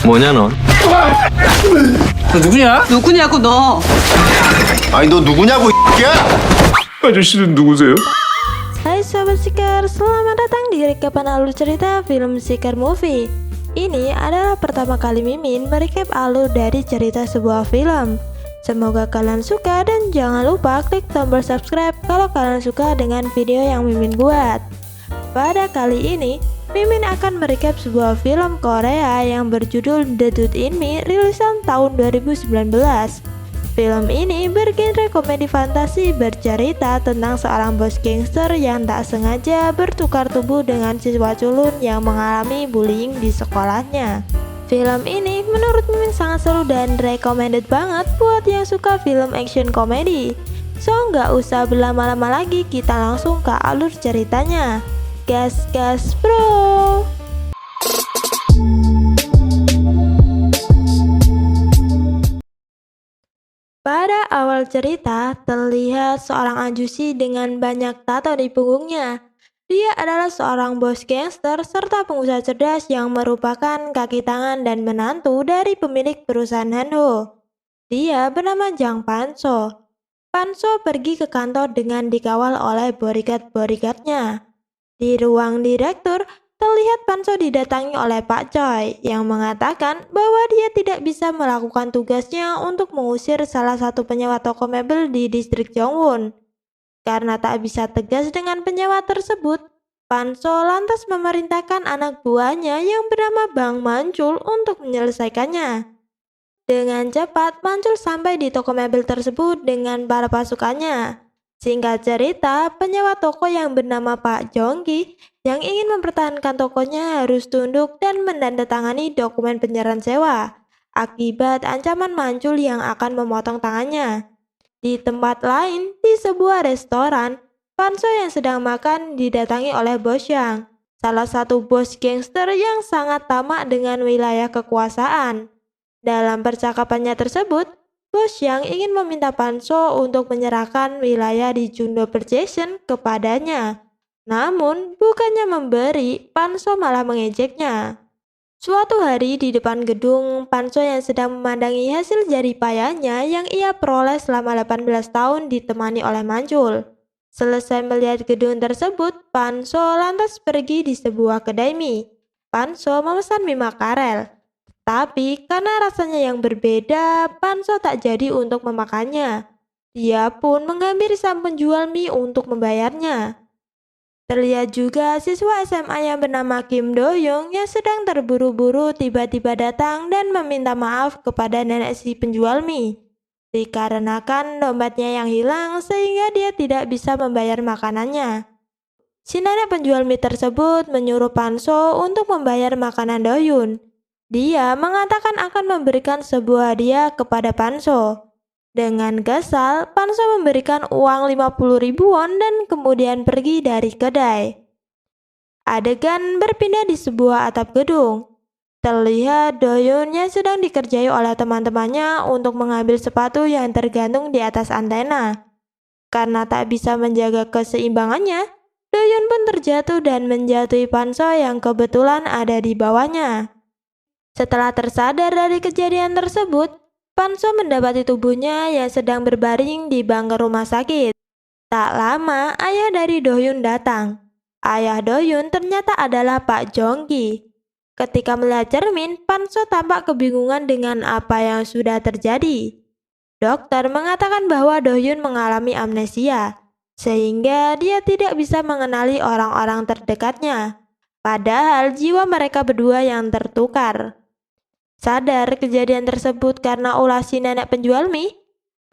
뭐냐 넌? 너 누구냐? 누구냐고 너. 아니 너 누구냐고 이 야! 아저씨는 누구세요? Hai Sobat Seeker, selamat datang di rekapan alur cerita film Seeker Movie. Ini adalah pertama kali Mimin merecap alur dari cerita sebuah film. Semoga kalian suka dan jangan lupa klik tombol subscribe kalau kalian suka dengan video yang Mimin buat. Pada kali ini, Mimin akan merecap sebuah film Korea yang berjudul The Dude in Me rilisan tahun 2019. Film ini bergenre komedi fantasi bercerita tentang seorang bos gangster yang tak sengaja bertukar tubuh dengan siswa culun yang mengalami bullying di sekolahnya. Film ini menurut Mimin sangat seru dan recommended banget buat yang suka film action komedi. So nggak usah berlama-lama lagi, kita langsung ke alur ceritanya. Gas bro. Pada awal cerita, terlihat seorang ajusi dengan banyak tato di punggungnya. Dia adalah seorang bos gangster serta pengusaha cerdas yang merupakan kaki tangan dan menantu dari pemilik perusahaan Hanho. Dia bernama Jang Panso. Panso pergi ke kantor dengan dikawal oleh bodyguard-bodyguardnya. Di ruang direktur, terlihat Panso didatangi oleh Pak Choi yang mengatakan bahwa dia tidak bisa melakukan tugasnya untuk mengusir salah satu penyewa toko mebel di distrik Jongwon. Karena tak bisa tegas dengan penyewa tersebut, Panso lantas memerintahkan anak buahnya yang bernama Bang Mancul untuk menyelesaikannya. Dengan cepat, Mancul sampai di toko mebel tersebut dengan para pasukannya. Singkat cerita, penyewa toko yang bernama Pak Jongki yang ingin mempertahankan tokonya harus tunduk dan menandatangani dokumen penyerahan sewa akibat ancaman Mancul yang akan memotong tangannya. Di tempat lain, di sebuah restoran, Panso yang sedang makan didatangi oleh Bos Yang, salah satu bos gangster yang sangat tamak dengan wilayah kekuasaan. Dalam percakapannya tersebut, Bos Yang ingin meminta Panso untuk menyerahkan wilayah di Jundo Purchasing kepadanya. Namun, bukannya memberi, Panso malah mengejeknya. Suatu hari di depan gedung, Panso yang sedang memandangi hasil jerih payahnya yang ia peroleh selama 18 tahun ditemani oleh Mancul. Selesai melihat gedung tersebut, Panso lantas pergi di sebuah kedai mie. Panso memesan mie makarel. Tapi karena rasanya yang berbeda, Panso tak jadi untuk memakannya. Dia pun menghampiri sang penjual mie untuk membayarnya. Terlihat juga siswa SMA yang bernama Kim Do-young yang sedang terburu-buru tiba-tiba datang dan meminta maaf kepada nenek si penjual mie. Dikarenakan dompetnya yang hilang sehingga dia tidak bisa membayar makanannya. Si nenek penjual mie tersebut menyuruh Panso untuk membayar makanan Do-young. Dia mengatakan akan memberikan sebuah hadiah kepada Panso. Dengan kesal, Panso memberikan uang 50.000 won dan kemudian pergi dari kedai. Adegan berpindah di sebuah atap gedung. Terlihat Do-young yang sedang dikerjai oleh teman-temannya untuk mengambil sepatu yang tergantung di atas antena. Karena tak bisa menjaga keseimbangannya, Do-young pun terjatuh dan menjatuhi Panso yang kebetulan ada di bawahnya. Setelah tersadar dari kejadian tersebut, Panso mendapati tubuhnya yang sedang berbaring di bangku rumah sakit. Tak lama, ayah dari Do-young datang. Ayah Do-young ternyata adalah Pak Jongki. Ketika melihat cermin, Panso tampak kebingungan dengan apa yang sudah terjadi. Dokter mengatakan bahwa Do-young mengalami amnesia, sehingga dia tidak bisa mengenali orang-orang terdekatnya. Padahal jiwa mereka berdua yang tertukar. Sadar kejadian tersebut karena ulah si nenek penjual mie,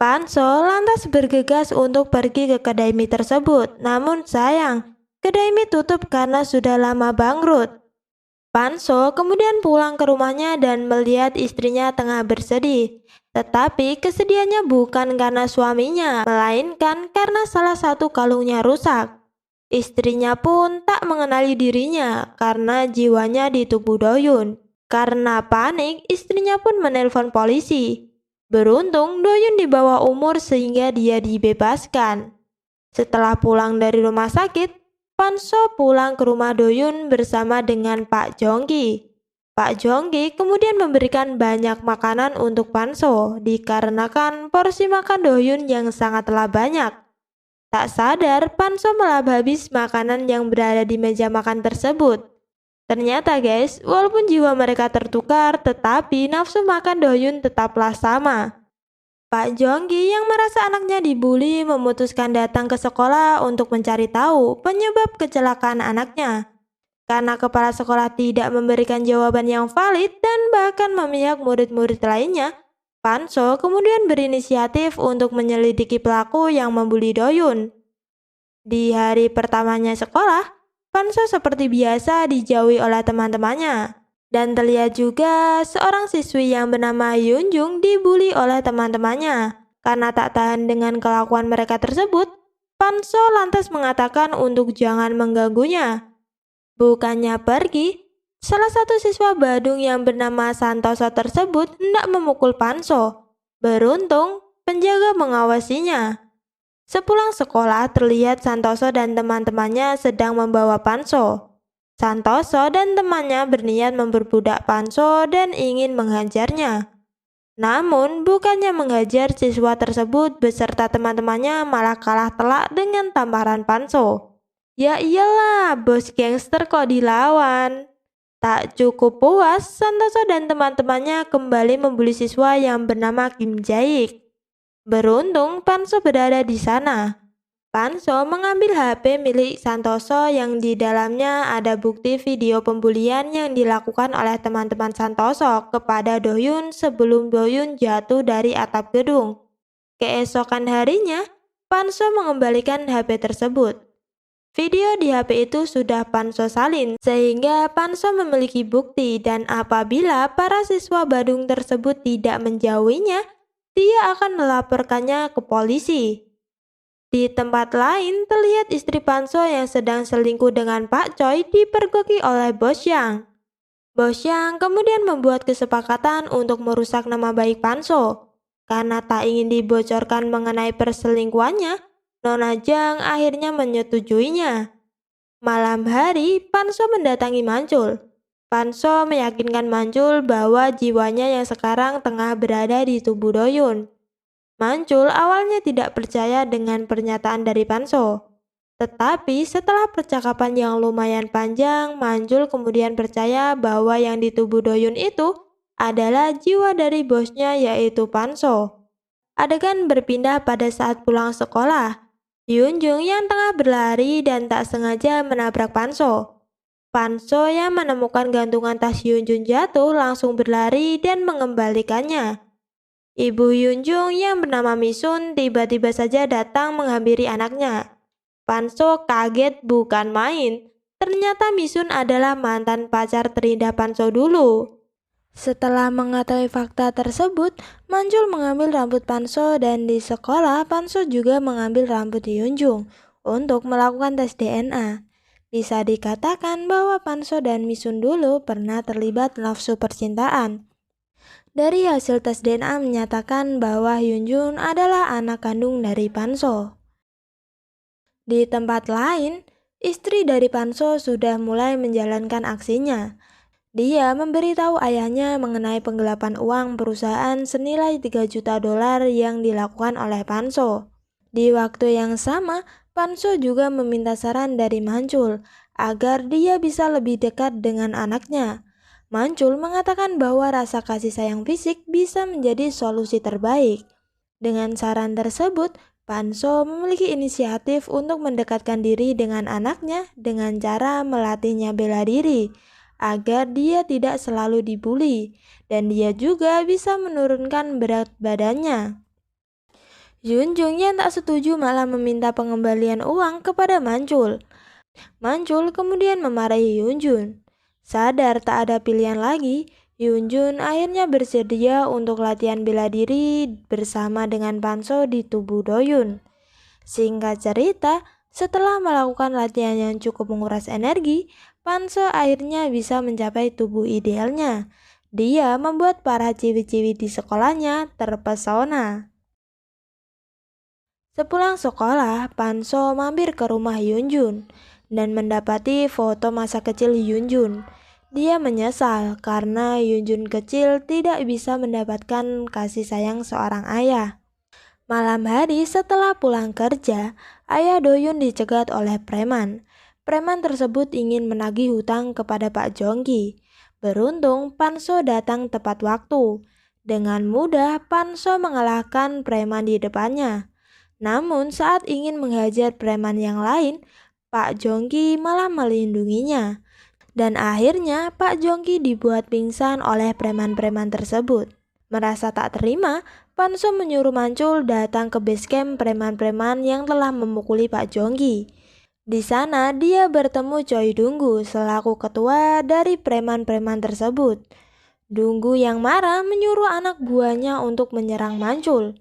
Panso lantas bergegas untuk pergi ke kedai mie tersebut. Namun sayang, kedai mie tutup karena sudah lama bangkrut. Panso kemudian pulang ke rumahnya dan melihat istrinya tengah bersedih. Tetapi kesedihannya bukan karena suaminya, melainkan karena salah satu kalungnya rusak. Istrinya pun tak mengenali dirinya karena jiwanya di tubuh Do-young. Karena panik, istrinya pun menelpon polisi. Beruntung Do-young di bawah umur sehingga dia dibebaskan. Setelah pulang dari rumah sakit, Panso pulang ke rumah Do-young bersama dengan Pak Jongki. Pak Jonggi kemudian memberikan banyak makanan untuk Panso dikarenakan porsi makan Dohyun yang sangatlah banyak. Tak sadar, Panso melahap habis makanan yang berada di meja makan tersebut. Ternyata guys, walaupun jiwa mereka tertukar, tetapi nafsu makan Dohyun tetaplah sama. Pak Jonggi yang merasa anaknya dibully memutuskan datang ke sekolah untuk mencari tahu penyebab kecelakaan anaknya. Karena kepala sekolah tidak memberikan jawaban yang valid dan bahkan memihak murid-murid lainnya, Panso kemudian berinisiatif untuk menyelidiki pelaku yang membuli Dohyun. Di hari pertamanya sekolah, Panso seperti biasa dijauhi oleh teman-temannya. Dan terlihat juga seorang siswi yang bernama Hyunjung dibully oleh teman-temannya. Karena tak tahan dengan kelakuan mereka tersebut, Panso lantas mengatakan untuk jangan mengganggunya. Bukannya pergi, salah satu siswa Badung yang bernama Santoso tersebut hendak memukul Panso. Beruntung, penjaga mengawasinya. Sepulang sekolah, terlihat Santoso dan teman-temannya sedang membawa Panso. Santoso dan temannya berniat memperbudak Panso dan ingin menghajarnya. Namun, bukannya menghajar, siswa tersebut beserta teman-temannya malah kalah telak dengan tamparan Panso. Ya iyalah, bos gangster kok dilawan. Tak cukup puas, Santoso dan teman-temannya kembali membuli siswa yang bernama Kim Jae-ik. Beruntung Panso berada di sana. Panso mengambil HP milik Santoso yang di dalamnya ada bukti video pembulian yang dilakukan oleh teman-teman Santoso kepada Dohyun sebelum Dohyun jatuh dari atap gedung. Keesokan harinya, Panso mengembalikan HP tersebut. Video di HP itu sudah Panso salin, sehingga Panso memiliki bukti dan apabila para siswa Badung tersebut tidak menjauhinya, dia akan melaporkannya ke polisi. Di tempat lain, terlihat istri Panso yang sedang selingkuh dengan Pak Choi dipergoki oleh Bos Yang. Bos Yang kemudian membuat kesepakatan untuk merusak nama baik Panso. Karena tak ingin dibocorkan mengenai perselingkuhannya, Nona Jang akhirnya menyetujuinya. Malam hari, Panso mendatangi Mancul. Panso meyakinkan Mancul bahwa jiwanya yang sekarang tengah berada di tubuh Dohyun. Mancul awalnya tidak percaya dengan pernyataan dari Panso. Tetapi setelah percakapan yang lumayan panjang, Mancul kemudian percaya bahwa yang di tubuh Dohyun itu adalah jiwa dari bosnya yaitu Panso. Adegan berpindah pada saat pulang sekolah. Hyunjung yang tengah berlari dan tak sengaja menabrak Panso. Panso yang menemukan gantungan tas Hyunjung jatuh langsung berlari dan mengembalikannya. Ibu Hyunjung yang bernama Misun tiba-tiba saja datang menghampiri anaknya. Panso kaget bukan main. Ternyata Misun adalah mantan pacar terindah Panso dulu. Setelah mengetahui fakta tersebut, Mancul mengambil rambut Panso dan di sekolah Panso juga mengambil rambut Hyunjung untuk melakukan tes DNA. Bisa dikatakan bahwa Panso dan Misun dulu pernah terlibat nafsu percintaan. Dari hasil tes DNA menyatakan bahwa Hyunjung adalah anak kandung dari Panso. Di tempat lain, istri dari Panso sudah mulai menjalankan aksinya. Dia memberitahu ayahnya mengenai penggelapan uang perusahaan senilai 3 juta dolar yang dilakukan oleh Panso. Di waktu yang sama, Panso juga meminta saran dari Mancul agar dia bisa lebih dekat dengan anaknya. Mancul mengatakan bahwa rasa kasih sayang fisik bisa menjadi solusi terbaik. Dengan saran tersebut, Panso memiliki inisiatif untuk mendekatkan diri dengan anaknya dengan cara melatihnya bela diri, agar dia tidak selalu dibully, dan dia juga bisa menurunkan berat badannya. Hyunjung yang tak setuju malah meminta pengembalian uang kepada Mancul. Mancul kemudian memarahi Hyunjung. Sadar tak ada pilihan lagi, Hyunjung akhirnya bersedia untuk latihan bela diri bersama dengan Panso di tubuh Dohyun. Singkat cerita, setelah melakukan latihan yang cukup menguras energi, Panso akhirnya bisa mencapai tubuh idealnya. Dia membuat para ciwi-ciwi di sekolahnya terpesona. Sepulang sekolah, Panso mampir ke rumah Hyunjung dan mendapati foto masa kecil Hyunjung. Dia menyesal karena Yunjun kecil tidak bisa mendapatkan kasih sayang seorang ayah. Malam hari setelah pulang kerja, ayah Doyun dicegat oleh preman. Preman tersebut ingin menagih hutang kepada Pak Jongki. Beruntung Panso datang tepat waktu. Dengan mudah Panso mengalahkan preman di depannya. Namun saat ingin menghajar preman yang lain, Pak Jongki malah melindunginya. Dan akhirnya Pak Jongki dibuat pingsan oleh preman-preman tersebut. Merasa tak terima, Panso menyuruh Mancul datang ke base camp preman-preman yang telah memukuli Pak Jongki. Di sana dia bertemu Choi Dunggu selaku ketua dari preman-preman tersebut. Dunggu yang marah menyuruh anak buahnya untuk menyerang Mancul.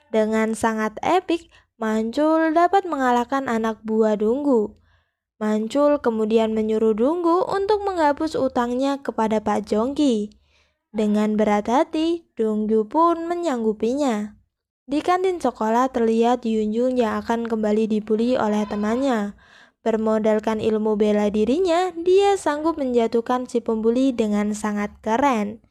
Dengan sangat epik, Mancul dapat mengalahkan anak buah Dunggu. Mancul kemudian menyuruh Dunggu untuk menghapus utangnya kepada Pak Jongki. Dengan berat hati, Dunggu pun menyanggupinya. Di kantin sekolah terlihat Yunjun yang akan kembali dibully oleh temannya. Bermodalkan ilmu bela dirinya, dia sanggup menjatuhkan si pembuli dengan sangat keren.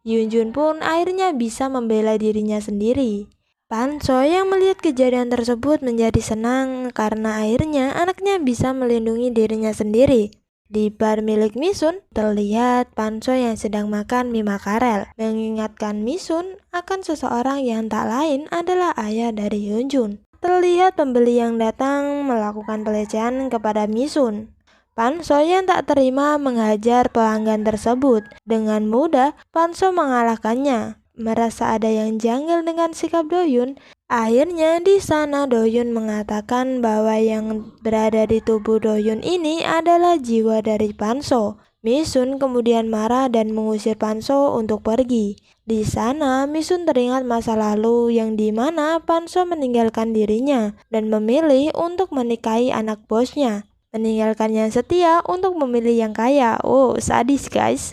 Yunjun pun akhirnya bisa membela dirinya sendiri. Panso yang melihat kejadian tersebut menjadi senang karena akhirnya anaknya bisa melindungi dirinya sendiri. Di bar milik Misun, terlihat Panso yang sedang makan mie makarel, mengingatkan Misun akan seseorang yang tak lain adalah ayah dari Yunjun. Terlihat pembeli yang datang melakukan pelecehan kepada Misun. Panso yang tak terima menghajar pelanggan tersebut. Dengan mudah, Panso mengalahkannya. Merasa ada yang janggal dengan sikap Doyun, akhirnya di sana Doyun mengatakan bahwa yang berada di tubuh Doyun ini adalah jiwa dari Panso. Misun kemudian marah dan mengusir Panso untuk pergi. Di sana Misun teringat masa lalu yang dimana Panso meninggalkan dirinya dan memilih untuk menikahi anak bosnya. Meninggalkan yang setia untuk memilih yang kaya. Oh, sadis guys.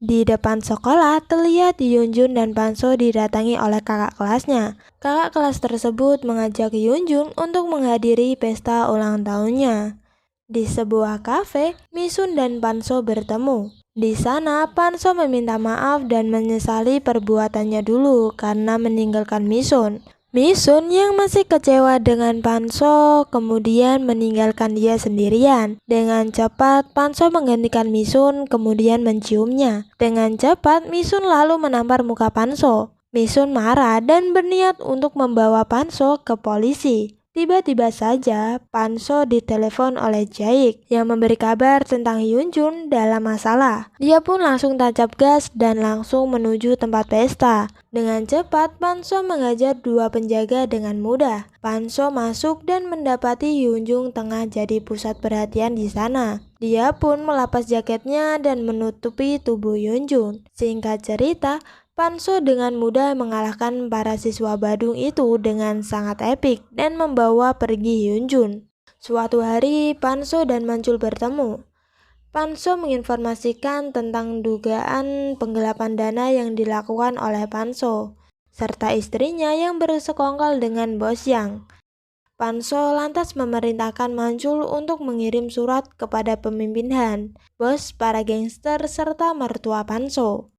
Di depan sekolah terlihat Yunjun dan Panso didatangi oleh kakak kelasnya. Kakak kelas tersebut mengajak Yunjun untuk menghadiri pesta ulang tahunnya. Di sebuah kafe, Misun dan Panso bertemu. Di sana, Panso meminta maaf dan menyesali perbuatannya dulu karena meninggalkan Misun. Misun yang masih kecewa dengan Panso kemudian meninggalkan dia sendirian. Dengan cepat Panso menggantikan Misun kemudian menciumnya. Dengan cepat Misun lalu menampar muka Panso. Misun marah dan berniat untuk membawa Panso ke polisi. Tiba-tiba saja Panso ditelepon oleh Jaik yang memberi kabar tentang Yunjun dalam masalah. Dia pun langsung tancap gas dan langsung menuju tempat pesta. Dengan cepat Panso mengajar dua penjaga dengan mudah. Panso masuk dan mendapati Yunjun tengah jadi pusat perhatian di sana. Dia pun melepas jaketnya dan menutupi tubuh Yunjun. Singkat cerita, Panso dengan mudah mengalahkan para siswa Badung itu dengan sangat epik dan membawa pergi Yunjun. Suatu hari Panso dan Mancul bertemu. Panso menginformasikan tentang dugaan penggelapan dana yang dilakukan oleh Panso, serta istrinya yang bersekongkol dengan bos Yang. Panso lantas memerintahkan Mancul untuk mengirim surat kepada pemimpin Han, bos para gangster serta mertua Panso.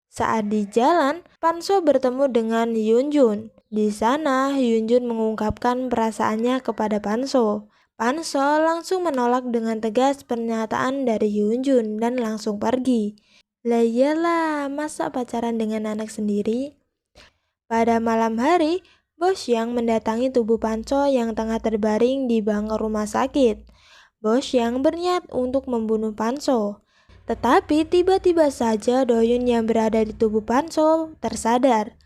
Saat di jalan, Panso bertemu dengan Yunjun. Di sana, Yunjun mengungkapkan perasaannya kepada Panso. Panso langsung menolak dengan tegas pernyataan dari Yunjun dan langsung pergi. Lah iyalah, masa pacaran dengan anak sendiri? Pada malam hari, bos Yang mendatangi tubuh Panso yang tengah terbaring di bangku rumah sakit. Bos Yang berniat untuk membunuh Panso. Tetapi tiba-tiba saja Doyun yang berada di tubuh Panso tersadar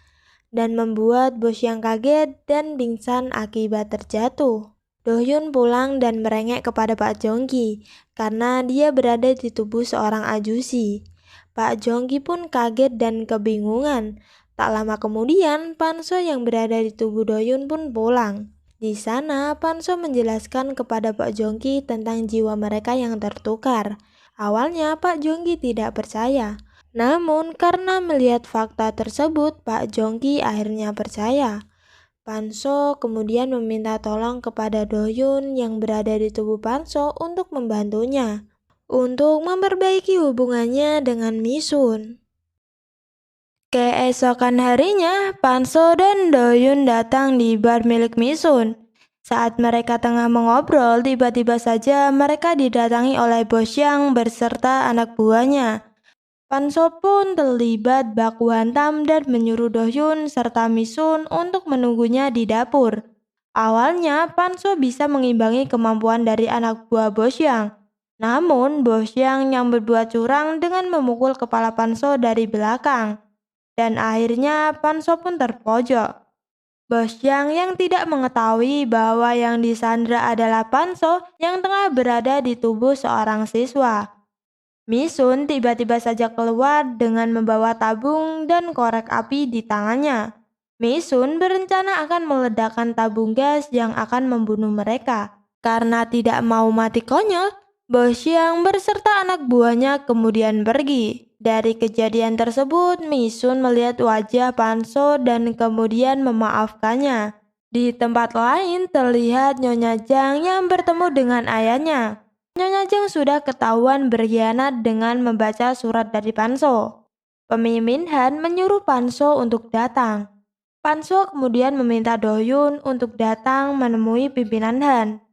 dan membuat bos Yang kaget dan pingsan akibat terjatuh. Doyun pulang dan merengek kepada Pak Jongki karena dia berada di tubuh seorang ajusi. Pak Jongki pun kaget dan kebingungan. Tak lama kemudian Panso yang berada di tubuh Doyun pun pulang. Di sana Panso menjelaskan kepada Pak Jongki tentang jiwa mereka yang tertukar. Awalnya Pak Jongki tidak percaya, namun karena melihat fakta tersebut Pak Jongki akhirnya percaya. Panso kemudian meminta tolong kepada Doyun yang berada di tubuh Panso untuk membantunya. untuk memperbaiki hubungannya dengan Misun. Keesokan harinya, Panso dan Doyun datang di bar milik Misun. Saat mereka tengah mengobrol, tiba-tiba saja mereka didatangi oleh bos Yang berserta anak buahnya. Panso pun terlibat baku hantam dan menyuruh Dohyun serta Misun untuk menunggunya di dapur. Awalnya, Panso bisa mengimbangi kemampuan dari anak buah bos Yang. Namun, bos yang berbuat curang dengan memukul kepala Panso dari belakang. Dan akhirnya Panso pun terpojok. Bos yang tidak mengetahui bahwa yang disandra adalah Panso yang tengah berada di tubuh seorang siswa. Misun tiba-tiba saja keluar dengan membawa tabung dan korek api di tangannya. Misun berencana akan meledakkan tabung gas yang akan membunuh mereka. Karena tidak mau mati konyol, bos yang berserta anak buahnya kemudian pergi. Dari kejadian tersebut, Misun melihat wajah Panso dan kemudian memaafkannya. Di tempat lain terlihat Nyonya Jang yang bertemu dengan ayahnya. Nyonya Jang sudah ketahuan berkhianat dengan membaca surat dari Panso. Pemimpin Han menyuruh Panso untuk datang. Panso kemudian meminta Doyun untuk datang menemui pimpinan Han.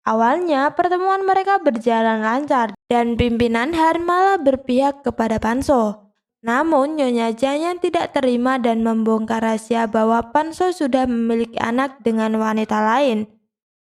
Awalnya pertemuan mereka berjalan lancar dan pimpinan Han malah berpihak kepada Panso. Namun Nyonya Jang yang tidak terima dan membongkar rahasia bahwa Panso sudah memiliki anak dengan wanita lain.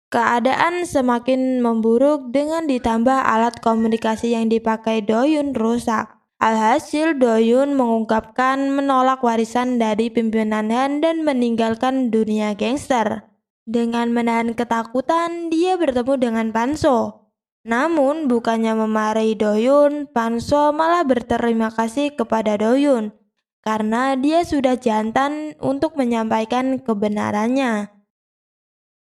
Keadaan semakin memburuk dengan ditambah alat komunikasi yang dipakai Doyun rusak. Alhasil Doyun mengungkapkan menolak warisan dari pimpinan Han dan meninggalkan dunia gangster. Dengan menahan ketakutan, dia bertemu dengan Panso. Namun bukannya memarahi Doyun, Panso malah berterima kasih kepada Doyun karena dia sudah jantan untuk menyampaikan kebenarannya.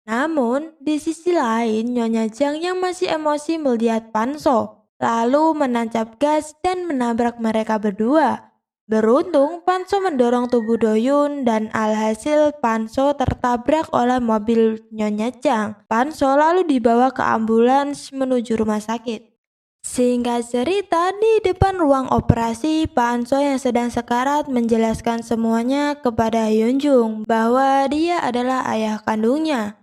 Namun, di sisi lain, Nyonya Jang yang masih emosi melihat Panso, lalu menancap gas dan menabrak mereka berdua. Beruntung, Panso mendorong tubuh Doyun dan alhasil Panso tertabrak oleh mobil Nyonya Jang. Panso lalu dibawa ke ambulans menuju rumah sakit. Singkat cerita, di depan ruang operasi, Panso yang sedang sekarat menjelaskan semuanya kepada Hyunjung bahwa dia adalah ayah kandungnya.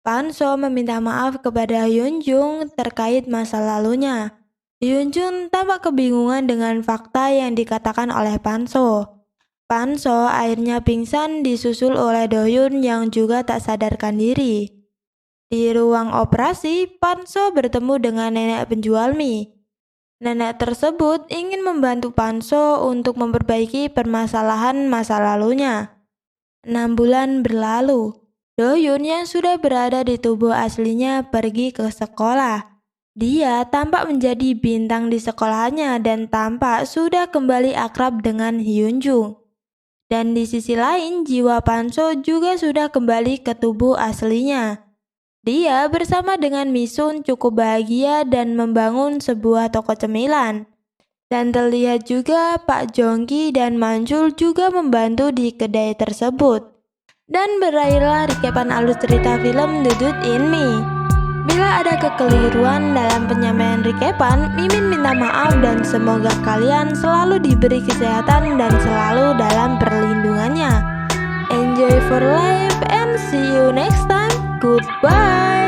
Panso meminta maaf kepada Hyunjung terkait masa lalunya. Hyunjung tampak kebingungan dengan fakta yang dikatakan oleh Panso. Panso akhirnya pingsan disusul oleh Doyun yang juga tak sadarkan diri. Di ruang operasi, Panso bertemu dengan nenek penjual mie. Nenek tersebut ingin membantu Panso untuk memperbaiki permasalahan masa lalunya. 6 bulan berlalu. Doyun yang sudah berada di tubuh aslinya pergi ke sekolah. Dia tampak menjadi bintang di sekolahnya dan tampak sudah kembali akrab dengan Hyunjung. Dan di sisi lain, jiwa Panso juga sudah kembali ke tubuh aslinya. Dia bersama dengan Misun cukup bahagia dan membangun sebuah toko cemilan. Dan terlihat juga Pak Jongki dan Manjul juga membantu di kedai tersebut. Dan berakhirlah recapan alur cerita film The Dude in Me. Bila ada kekeliruan dalam penyampaian recapan, Mimin minta maaf dan semoga kalian selalu diberi kesehatan dan selalu dalam perlindungannya. Enjoy for life and see you next time. Goodbye.